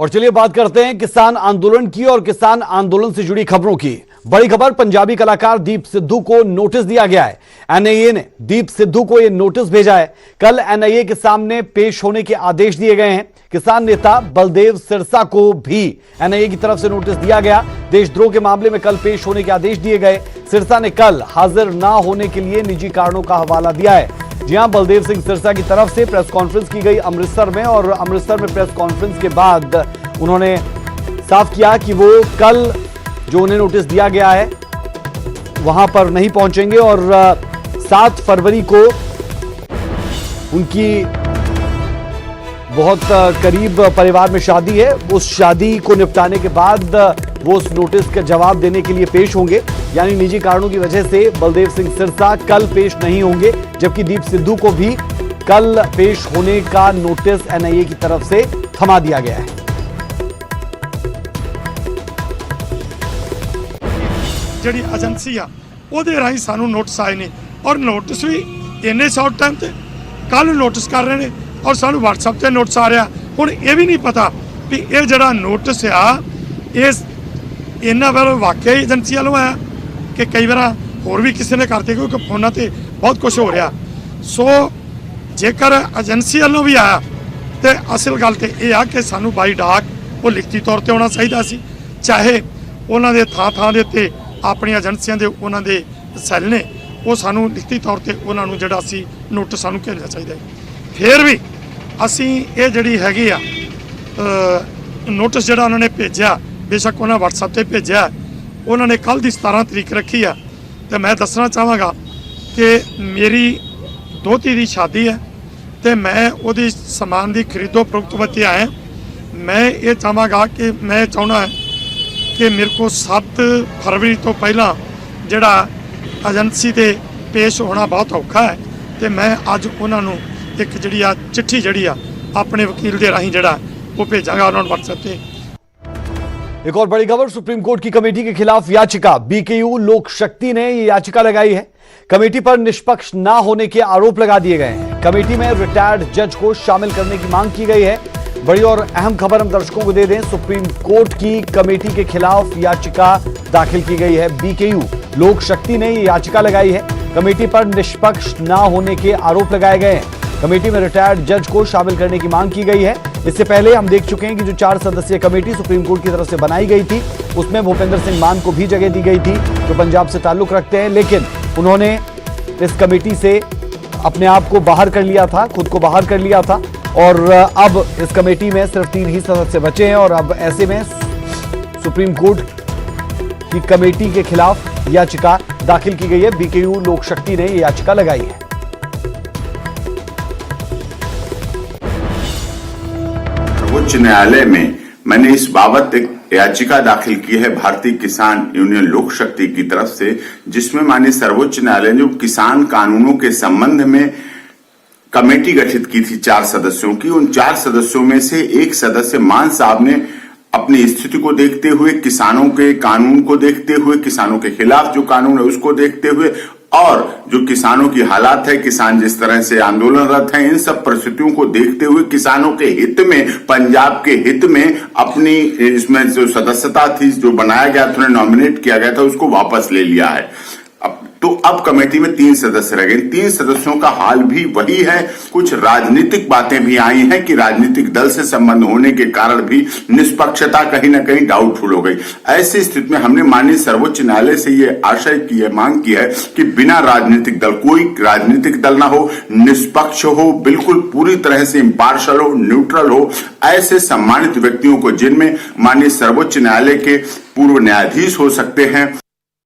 और चलिए बात करते हैं किसान आंदोलन की और किसान आंदोलन से जुड़ी खबरों की। बड़ी खबर, पंजाबी कलाकार दीप सिद्धू को नोटिस दिया गया है। एनआईए ने दीप सिद्धू को यह नोटिस भेजा है। कल एनआईए के सामने पेश होने के आदेश दिए गए हैं। किसान नेता बलदेव सिरसा को भी एनआईए की तरफ से नोटिस दिया गया। देशद्रोह के मामले में कल पेश होने के आदेश दिए गए। सिरसा ने कल हाजिर ना होने के लिए निजी कारणों का हवाला दिया है। जी हां, बलदेव सिंह सिरसा की तरफ से प्रेस कॉन्फ्रेंस की गई अमृतसर में, और अमृतसर में प्रेस कॉन्फ्रेंस के बाद उन्होंने साफ किया कि वो कल जो उन्हें नोटिस दिया गया है वहां पर नहीं पहुंचेंगे और 7 फरवरी को उनकी बहुत करीब परिवार में शादी है। उस शादी को निपटाने के बाद वो उस नोटिस का जवाब देने के लिए पेश होंगे। यानी निजी कारणों की वजह से बलदेव सिंह सिरसा कल पेश नहीं होंगे, जबकि दीप सिद्धू को भी कल पेश होने का नोटिस एनआईए की तरफ से थमा दिया गया है। ਜਿਹੜੀ ਏਜੰਸੀ ਆ ਉਹਦੇ ਰਾਹੀਂ ਸਾਨੂੰ ਨੋਟਿਸ ਆਏ ਨੇ ਔਰ ਨੋਟਿਸ ਵੀ ਇੰਨੇ ਸ਼ਾਰਟ ਟਾਈਮ ਤੇ ਕੱਲ ਨੋਟਿਸ ਕਰ ਰਹੇ ਨੇ ਔਰ ਸਾਨੂੰ WhatsApp ਤੇ ਨੋਟਿਸ ਆ ਰਿਹਾ। ਹੁਣ ਇਹ ਵੀ ਨਹੀਂ ਪਤਾ ਵੀ ਇਹ ਜਿਹੜਾ ਨੋਟਿਸ ਆ ਇਸ ਇਹਨਾਂ ਵੱਲੋਂ ਵਾਕਿਆ ਹੀ ਏਜੰਸੀ ਵੱਲੋਂ ਆਇਆ ਕਿ ਕਈ ਵਾਰ ਹੋਰ ਵੀ ਕਿਸੇ ਨੇ ਕਰਤੇ, ਕਿਉਂਕਿ ਫੋਨਾਂ ਤੇ ਬਹੁਤ ਕੁਝ ਹੋ ਰਿਹਾ। ਸੋ ਜੇਕਰ ਏਜੰਸੀ ਵੱਲੋਂ ਵੀ ਆਇਆ ਤੇ ਅਸਲ ਗੱਲ ਤੇ ਇਹ ਆ ਕਿ ਸਾਨੂੰ ਬਾਈ ਡਾਕ ਉਹ ਲਿਖਤੀ ਤੌਰ ਤੇ ਆਉਣਾ ਚਾਹੀਦਾ ਸੀ। ਚਾਹੇ ਉਹਨਾਂ ਦੇ ਥਾਂ ਦੇ ਉੱਤੇ ਆਪਣੀਆਂ ਏਜੰਸੀਆਂ ਦੇ ਉਹਨਾਂ ਦੇ ਸੈੱਲ ਨੇ, ਉਹ ਸਾਨੂੰ ਲਿਖਤੀ ਤੌਰ ਤੇ ਉਹਨਾਂ ਨੂੰ ਜਿਹੜਾ ਅਸੀਂ ਨੋਟਿਸ ਸਾਨੂੰ ਭੇਜਣਾ ਚਾਹੀਦਾ ਹੈ। ਫਿਰ ਵੀ ਅਸੀਂ ਇਹ ਜਿਹੜੀ ਹੈਗੀ ਆ ਨੋਟਿਸ ਜਿਹੜਾ ਉਹਨਾਂ ਨੇ ਭੇਜਿਆ, ਬੇਸ਼ੱਕ ਉਹਨਾਂ WhatsApp ਤੇ ਭੇਜਿਆ, ਉਹਨਾਂ ਨੇ ਕੱਲ ਦੀ 17 ਤਰੀਕ ਰੱਖੀ ਆ। ਤੇ ਮੈਂ ਦੱਸਣਾ ਚਾਹਾਂਗਾ ਕਿ ਮੇਰੀ ਦੋਤੀ ਦੀ ਸ਼ਾਦੀ ਹੈ ਤੇ ਮੈਂ ਉਹਦੀ ਸਮਾਨ ਦੀ ਖਰੀਦੋ ਫਰੋਖਤ ਵਾਸਤੇ ਆਇਆ। ਮੈਂ ਇਹ ਚਾਹਾਂਗਾ ਕਿ ਮੈਂ ਚਾਹੁੰਦਾ कि मेरे को 7 फरवरी तो पहला जड़ा एजेंसी से पेश होना बहुत औखा है। तो मैं अज उन्होंने एक जी चिट्ठी जी अपने वकील के राही जड़ा वो भेजागा उन्होंने WhatsApp पे। एक और बड़ी खबर, सुप्रीम कोर्ट की कमेटी के खिलाफ याचिका। बीकेयू लोक शक्ति ने ये याचिका लगाई है। कमेटी पर निष्पक्ष ना होने के आरोप लगा दिए गए हैं। कमेटी में रिटायर्ड जज को शामिल करने की मांग की गई है। बड़ी और अहम खबर हम दर्शकों को दे दें, सुप्रीम कोर्ट की कमेटी के खिलाफ याचिका दाखिल की गई है। बीकेयू लोक शक्ति ने ये याचिका लगाई है। कमेटी पर निष्पक्ष ना होने के आरोप लगाए गए हैं। कमेटी में रिटायर्ड जज को शामिल करने की मांग की गई है। इससे पहले हम देख चुके हैं कि जो 4 सदस्यीय कमेटी सुप्रीम कोर्ट की तरफ से बनाई गई थी, उसमें भूपेंद्र सिंह मान को भी जगह दी गई थी, जो पंजाब से ताल्लुक रखते हैं। लेकिन उन्होंने इस कमेटी से अपने आप को बाहर कर लिया था, खुद को बाहर कर लिया था, और अब इस कमेटी में सिर्फ 3 ही सदस्य बचे हैं। और अब ऐसे में सुप्रीम कोर्ट की कमेटी के खिलाफ याचिका दाखिल की गई है। बीकेयू लोक शक्ति ने यह याचिका लगाई है। सर्वोच्च न्यायालय में मैंने इस बाबत एक याचिका दाखिल की है भारतीय किसान यूनियन लोक शक्ति की तरफ से, जिसमें माननीय सर्वोच्च न्यायालय ने किसान कानूनों के संबंध में कमेटी गठित की थी 4 सदस्यों की। उन 4 सदस्यों में से एक सदस्य मान साहब ने अपनी स्थिति को देखते हुए, किसानों के कानून को देखते हुए, किसानों के खिलाफ जो कानून है उसको देखते हुए, और जो किसानों की हालात है, किसान जिस तरह से आंदोलनरत हैं, इन सब परिस्थितियों को देखते हुए किसानों के हित में, पंजाब के हित में अपनी इसमें जो सदस्यता थी, जो बनाया गया था, उन्हें नॉमिनेट किया गया था, उसको वापस ले लिया है। अब कमेटी में 3 सदस्य रह गए। 3 सदस्यों का हाल भी वही है। कुछ राजनीतिक बातें भी आई हैं कि राजनीतिक दल से संबंध होने के कारण भी निष्पक्षता कहीं ना कहीं डाउटफुल हो गई। ऐसी स्थिति में हमने माननीय सर्वोच्च न्यायालय से ये आशय की है, मांग की है कि बिना राजनीतिक दल, कोई राजनीतिक दल ना हो, निष्पक्ष हो, बिल्कुल पूरी तरह से इम्पार्शल हो, न्यूट्रल हो, ऐसे सम्मानित व्यक्तियों को, जिनमें माननीय सर्वोच्च न्यायालय के पूर्व न्यायाधीश हो सकते हैं,